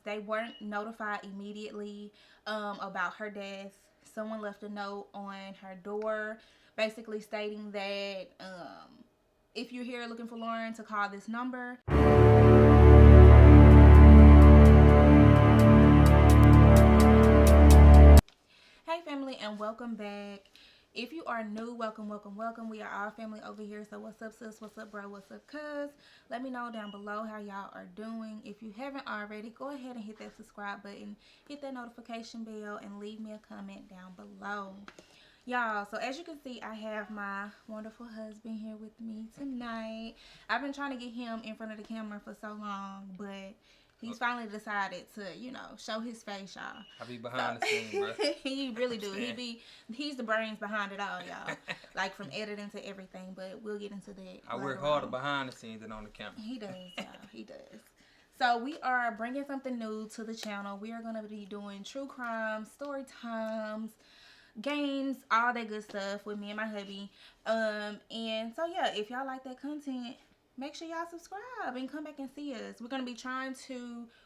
They weren't notified immediately about her death. Someone left a note on her door basically stating that if you're here looking for Lauren, to call this number. Hey family, and welcome back. If you are new, welcome, welcome, welcome. We are all family over here. So what's up, sis? What's up, bro? What's up, cuz? Let me know down below how y'all are doing. If you haven't already, go ahead and hit that subscribe button, hit that notification bell, and leave me a comment down below. Y'all, so as you can see, I have my wonderful husband here with me tonight. I've been trying to get him in front of the camera for so long, but he's finally decided to, show his face, y'all. I be behind the scenes, bro. He really do. He's the brains behind it all, y'all. Like from editing to everything, but we'll get into that. I work harder behind the scenes than on the camera. He does, y'all. He does. So we are bringing something new to the channel. We are going to be doing true crime, story times, games, all that good stuff with me and my hubby. And so yeah, if y'all like that content, make sure y'all subscribe and come back and see us.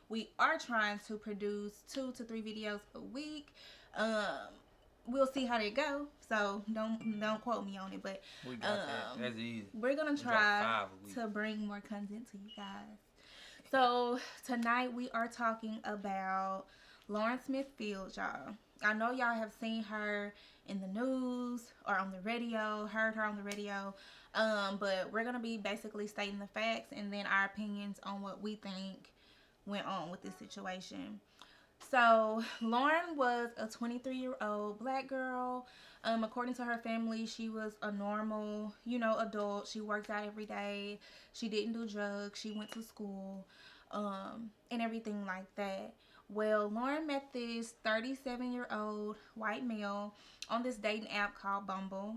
We are trying to produce 2 to 3 videos a week. We'll see how they go, so don't quote me on it, but we got that. That's easy. We're gonna try to bring more content to you guys. So tonight we are talking about Lauren Smith Fields, y'all. I know y'all have seen her in the news or on the radio, heard her on the radio, but we're going to be basically stating the facts and then our opinions on what we think went on with this situation. So, Lauren was a 23-year-old black girl. According to her family, she was a normal, adult. She worked out every day. She didn't do drugs. She went to school, and everything like that. Well, Lauren met this 37-year-old white male on this dating app called Bumble.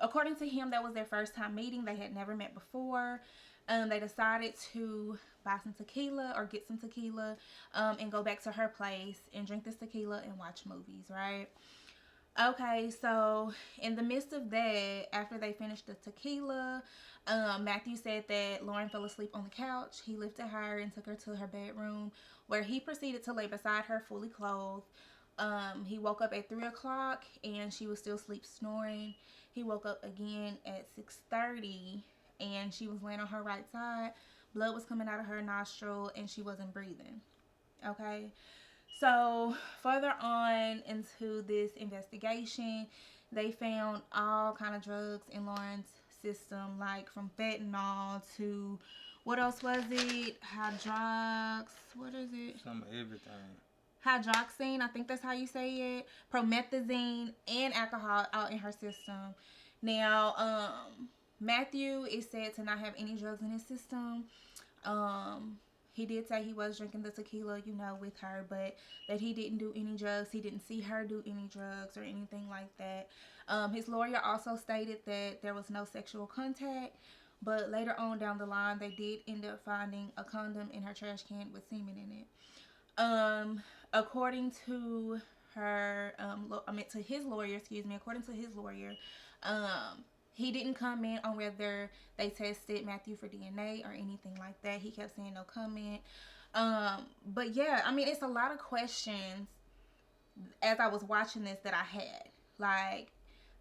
According to him, that was their first time meeting. They had never met before. They decided to buy some tequila or get some tequila and go back to her place and drink this tequila and watch movies, right? Okay, so in the midst of that, after they finished the tequila, Matthew said that Lauren fell asleep on the couch. He lifted her and took her to her bedroom, where he proceeded to lay beside her fully clothed. He woke up at 3 o'clock and she was still asleep snoring. He woke up again at 6:30 and she was laying on her right side. Blood was coming out of her nostril and she wasn't breathing. Okay. So further on into this investigation, they found all kind of drugs in Lauren's system, like from fentanyl to, what else was it? What is it? Some of everything. Hydroxine, I think that's how you say it. Promethazine and alcohol out in her system. Now, Matthew is said to not have any drugs in his system. He did say he was drinking the tequila, with her, but that he didn't do any drugs. He didn't see her do any drugs or anything like that. His lawyer also stated that there was no sexual contact, but later on down the line, they did end up finding a condom in her trash can with semen in it. According to his lawyer, he didn't comment on whether they tested Matthew for DNA or anything like that. He kept saying no comment. But yeah, it's a lot of questions as I was watching this that I had. Like,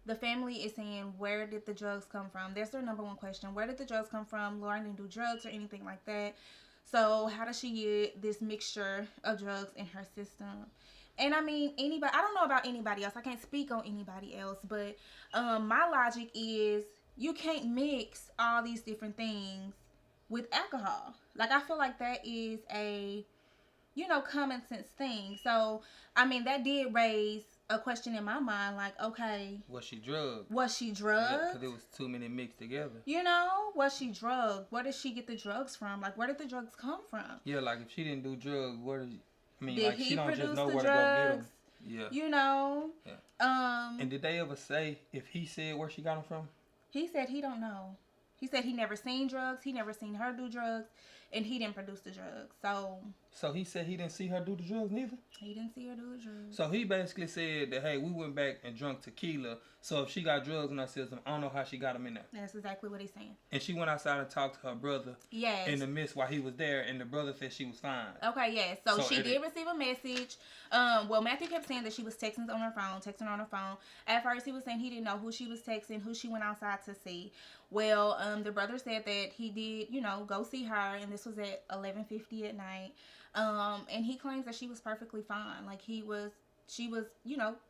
the family is saying, where did the drugs come from? That's their number one question. Where did the drugs come from? Lauren didn't do drugs or anything like that. So how does she get this mixture of drugs in her system? And anybody, I don't know about anybody else. I can't speak on anybody else, but my logic is you can't mix all these different things with alcohol. Like, I feel like that is a, common sense thing. So, that did raise a question in my mind, like, okay. Was she drugged? Yeah, because it was too many mixed together. Was she drugged? Where did she get the drugs from? Like, where did the drugs come from? Yeah, like, if she didn't do drugs, did he she don't produce just know the where drugs? to go get them. Yeah. Yeah. And did they ever say if he said where she got them from? He said he don't know. He said he never seen drugs. He never seen her do drugs. and he didn't produce the drugs. So he said he didn't see her do the drugs neither? He didn't see her do the drugs. So he basically said that, hey, we went back and drunk tequila, so if she got drugs in her system, I don't know how she got them in there. That's exactly what he's saying. And she went outside and talked to her brother in the midst while he was there, and the brother said she was fine. Okay, yes. So she did receive a message. Well, Matthew kept saying that she was texting on her phone. At first, he was saying he didn't know who she was texting, who she went outside to see. Well, the brother said that he did, go see her, and this was at 11:50 at night. And he claims that she was perfectly fine. Like she was,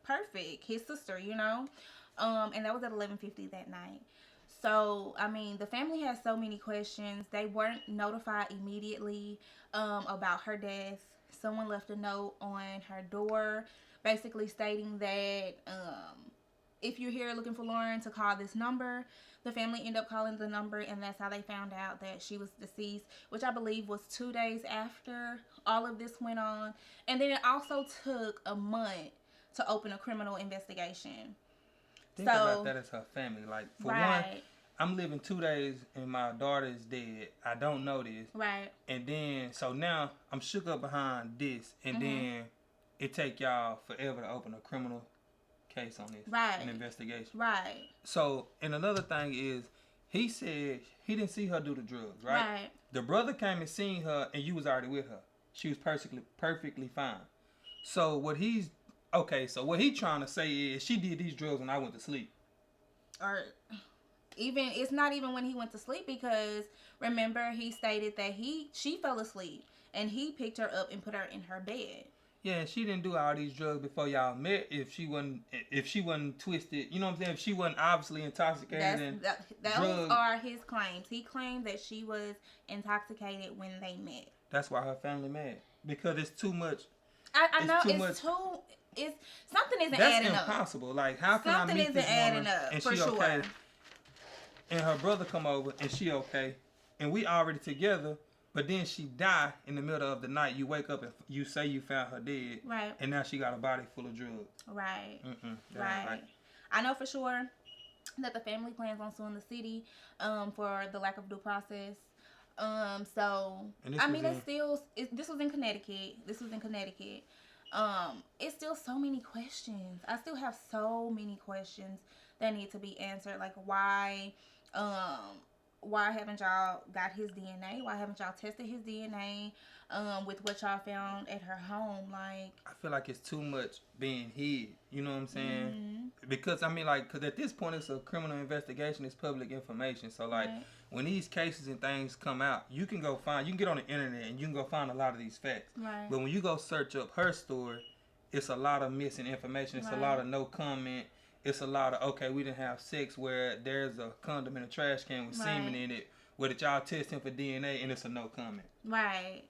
perfect. His sister, and that was at 11:50 that night. So, I mean, the family has so many questions. They weren't notified immediately about her death. Someone left a note on her door basically stating that if you're here looking for Lauren, to call this number. The family ended up calling the number, and that's how they found out that she was deceased, which I believe was 2 days after all of this went on. And then it also took a month to open a criminal investigation. Think about that as her family. Like, for one, I'm living 2 days and my daughter is dead. I don't know this. Right. And then, so now I'm shook up behind this, and then it take y'all forever to open a criminal case on this. Right. An investigation. Right. So, and another thing is, he said he didn't see her do the drugs, right? Right. The brother came and seen her, and you was already with her. She was perfectly fine. So what he trying to say is, she did these drugs when I went to sleep. Or even, it's not even when he went to sleep, because remember he stated that she fell asleep and he picked her up and put her in her bed. Yeah, and she didn't do all these drugs before y'all met. If she wasn't twisted, you know what I'm saying? If she wasn't obviously intoxicated, those are his claims. He claimed that she was intoxicated when they met. That's why her family mad, because it's too much. I know it's something isn't adding up. That's impossible. Like, how can I meet this woman and she okay, and her brother come over and she okay, and we already together? But then she died in the middle of the night. You wake up and you say you found her dead. Right. And now she got a body full of drugs. Right. Right. I know for sure that the family plans on suing the city for the lack of due process. This was in Connecticut. It's still so many questions. I still have so many questions that need to be answered. Like, why haven't y'all got his DNA? Why haven't y'all tested his DNA with what y'all found at her home? Like, I feel like it's too much being hid. You know what I'm saying? Because, because at this point, it's a criminal investigation. It's public information. So, like, when these cases and things come out, you can get on the internet and you can go find a lot of these facts. Right. But when you go search up her story, it's a lot of missing information. It's a lot of no comment. It's a lot of, we didn't have sex, where there's a condom in a trash can with semen in it, where did y'all test him for DNA, and it's a no comment. Right.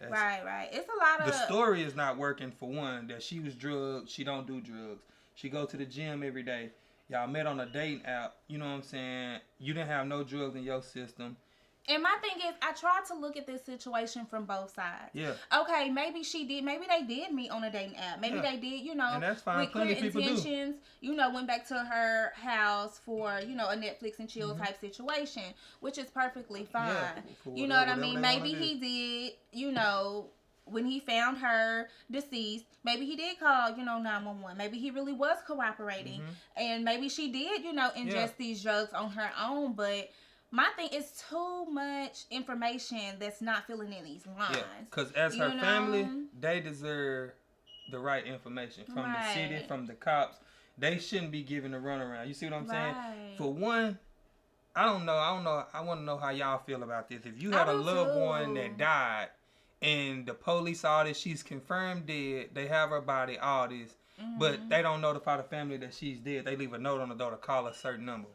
Right. It's a lot of... The story is not working, for one, that she was drugged. She don't do drugs. She go to the gym every day. Y'all met on a dating app. You know what I'm saying? You didn't have no drugs in your system. And my thing is, I tried to look at this situation from both sides. Yeah. Okay, maybe she did. Maybe they did meet on a dating app. Maybe they did, and that's fine. with clear intentions. Went back to her house for, a Netflix and chill type situation, which is perfectly fine. Yeah, you know what I mean? Maybe he did, when he found her deceased, maybe he did call, 911. Maybe he really was cooperating. And maybe she did, ingest these drugs on her own, but... My thing is too much information that's not filling in these lines. Yeah, because as her family, they deserve the right information from the city, from the cops. They shouldn't be given the runaround. You see what I'm saying? For one, I don't know. I want to know how y'all feel about this. If you had a loved one that died and the police saw that she's confirmed dead, they have her body, all this, but they don't notify the family that she's dead. They leave a note on the door to call a certain number.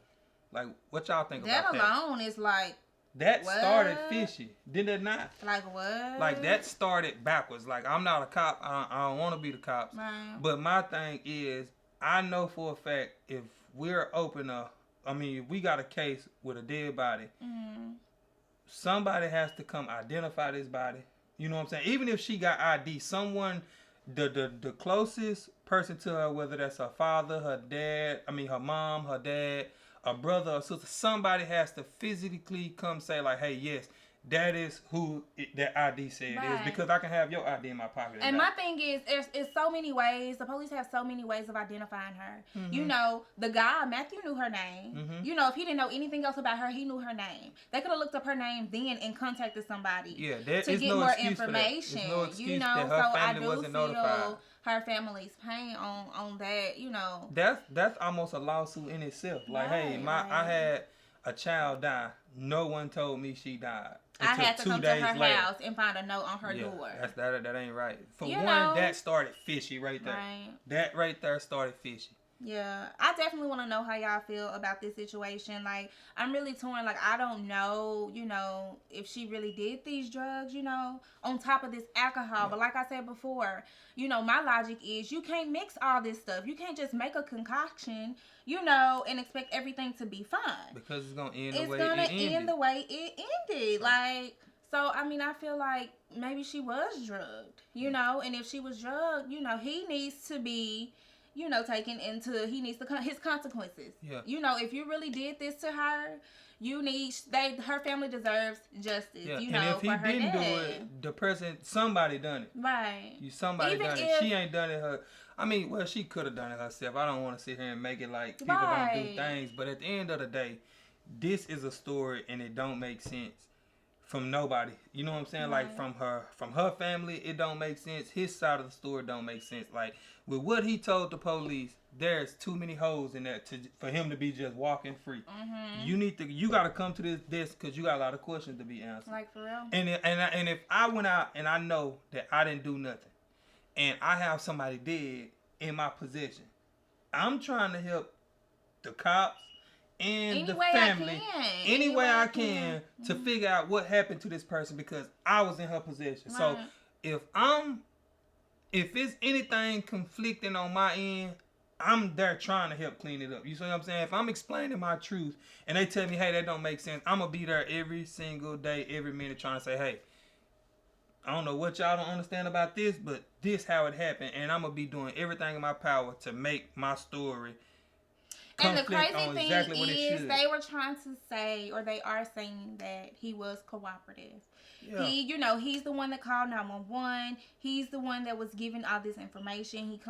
Like, what y'all think about that? That alone is like... That started fishy. Did it not? Like what? Like, that started backwards. Like, I'm not a cop. I don't want to be the cops. Right. But my thing is, I know for a fact, if we're if we got a case with a dead body, somebody has to come identify this body. You know what I'm saying? Even if she got ID, someone, the closest person to her, whether that's her father, her dad, her mom, her dad, a brother or sister, somebody has to physically come say, like, hey, yes, that is who that ID said it is, because I can have your ID in my pocket. And my thing is, there's so many ways. The police have so many ways of identifying her. Mm-hmm. You know, the guy, Matthew, knew her name. Mm-hmm. You know, if he didn't know anything else about her, he knew her name. They could have looked up her name then and contacted somebody to get more information. No excuse you know, that her so family I do wasn't feel notified. Her family's pain on that, you know. That's almost a lawsuit in itself. Like, hey, I had a child die. No one told me she died. I had to come to her house and find a note on her door. That ain't right. For you one, know, that started fishy right there. Right. That right there started fishy. Yeah, I definitely want to know how y'all feel about this situation. Like, I'm really torn. Like, I don't know, you know, if she really did these drugs, you know, on top of this alcohol. Yeah. But like I said before, you know, my logic is you can't mix all this stuff. You can't just make a concoction, you know, and expect everything to be fine. Because it's going to end the way it ended. It's going to end the way it ended. Like, so, I mean, I feel like maybe she was drugged, you know, and if she was drugged, you know, he needs to be, you know, taken into, he needs to his consequences. Yeah. You know, if you really did this to her, her family deserves justice. Yeah. You know, and if he didn't do it, the person, somebody done it. Right. Somebody done it. She ain't done it her. I mean, well, she could have done it herself. I don't want to sit here and make it like people don't do things, but at the end of the day, this is a story and it don't make sense from nobody. You know what I'm saying? Right. Like from her family, it don't make sense. His side of the story don't make sense. Like with what he told the police, there's too many holes in that for him to be just walking free. Mm-hmm. You got to come to this because you got a lot of questions to be answered. Like for real. And if I went out and I know that I didn't do nothing, and I have somebody dead in my possession, I'm trying to help the cops and the family any way I can to figure out what happened to this person because I was in her possession. Right. So if it's anything conflicting on my end, I'm there trying to help clean it up. You see what I'm saying? If I'm explaining my truth and they tell me, hey, that don't make sense, I'm going to be there every single day, every minute trying to say, hey, I don't know what y'all don't understand about this, but this how it happened. And I'm going to be doing everything in my power to make my story and the crazy thing is they were trying to say, or they are saying that he was cooperative. Yeah. He's the one that called 911. He's the one that was giving all this information. He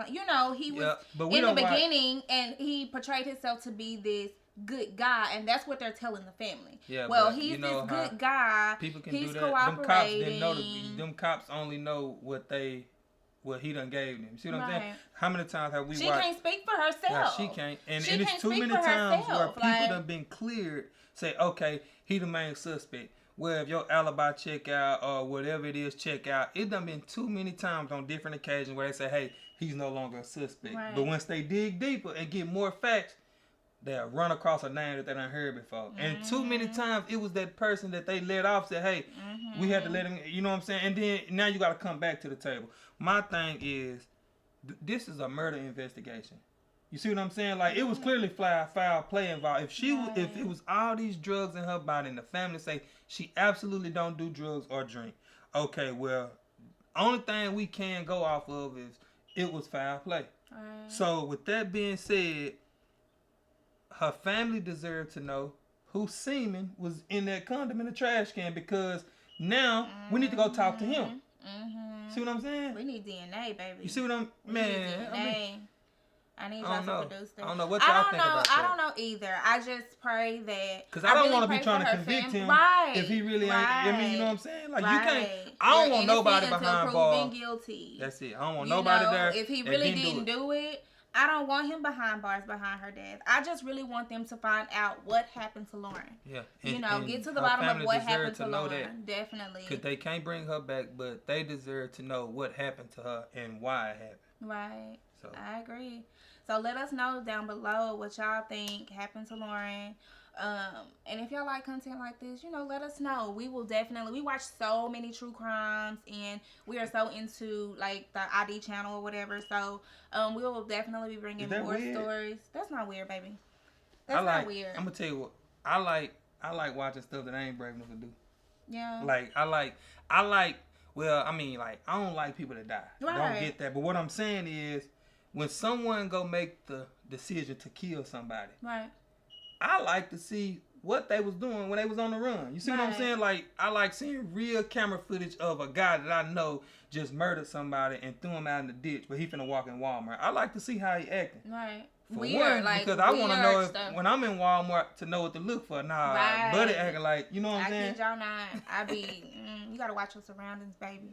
was in the beginning, and he portrayed himself to be this good guy, and that's what they're telling the family. Yeah, well, he's this good guy. People can he's do that. Cooperating. Them cops didn't know. Them cops only know what he done gave them. See what I'm saying? How many times have we watched? She can't speak for herself. No, she can't. And it's too many times where people have been cleared, say, okay, he the main suspect. Well, if your alibi check out or whatever it is check out, it done been too many times on different occasions where they say, hey, he's no longer a suspect. Right. But once they dig deeper and get more facts, they'll run across a name that they done heard before. Mm-hmm. And too many times it was that person that they let off, said, hey, we had to let him, you know what I'm saying? And then now you got to come back to the table. My thing is, this is a murder investigation. You see what I'm saying? Like, it was clearly foul play involved. If it was all these drugs in her body and the family say she absolutely don't do drugs or drink, okay, well, only thing we can go off of is it was foul play. So with that being said, her family deserved to know whose semen was in that condom in the trash can, because now we need to go talk to him. See what I'm saying? We need DNA, baby. You see what I'm... Man, I need y'all to produce that. I don't know what y'all think about that. I don't know either. I just pray that... Because I don't want to be trying to convict him if he really ain't... I mean, you know what I'm saying? Like, you can't... I don't want nobody behind bars. Guilty. That's it. I don't want nobody there. If he really didn't do it, I don't want him behind bars behind her death. I just really want them to find out what happened to Lauren. Yeah. And get to the bottom of what happened to Lauren. Definitely. Because they can't bring her back, but they deserve to know what happened to her and why it happened. Right. So I agree. So let us know down below what y'all think happened to Lauren. And if y'all like content like this, let us know. We will definitely, we watch so many true crimes and we are so into like the ID channel or whatever. So we will definitely be bringing more stories. That's not weird, baby. That's not weird. I'm gonna tell you what, I like watching stuff that I ain't brave enough to do. Yeah. Like I don't like people that die. Right. Don't get that. But what I'm saying is, when someone go make the decision to kill somebody, right? I like to see what they was doing when they was on the run. You see what I'm saying? Like, I like seeing real camera footage of a guy that I know just murdered somebody and threw him out in the ditch, but he finna walk in Walmart. I like to see how he acting. Right. For weird, one, because I want to know if, when I'm in Walmart to know what to look for. Nah, buddy acting like, you know what I'm saying? I kid y'all not. I be, you gotta watch your surroundings, baby.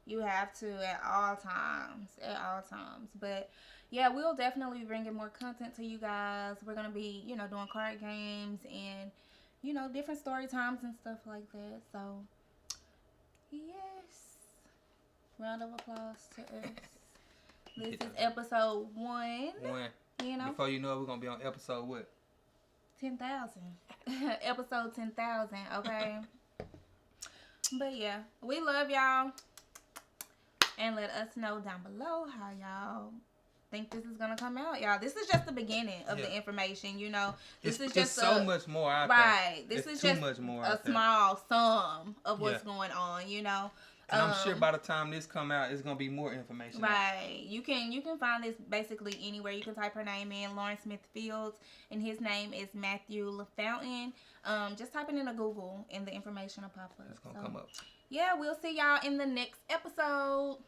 You have to at all times. But yeah, we'll definitely be bringing more content to you guys. We're gonna be, you know, doing card games and, you know, different story times and stuff like that. So yes, round of applause to us. This is episode 1. You know, before you know it, we're gonna be on episode what? 10,000. Episode 10,000. Okay. But yeah, we love y'all, and let us know down below how y'all think this is gonna come out, y'all. This is just the beginning of the information. You know, this is just so much more out there. Right. This is just much more a small sum of what's going on. You know. And I'm sure by the time this come out, it's gonna be more information. Right. You can find this basically anywhere. You can type her name in, Lauren Smith Fields, and his name is Matthew LaFountain. Just type it into Google, and the information will pop up. It's gonna come up. Yeah, we'll see y'all in the next episode.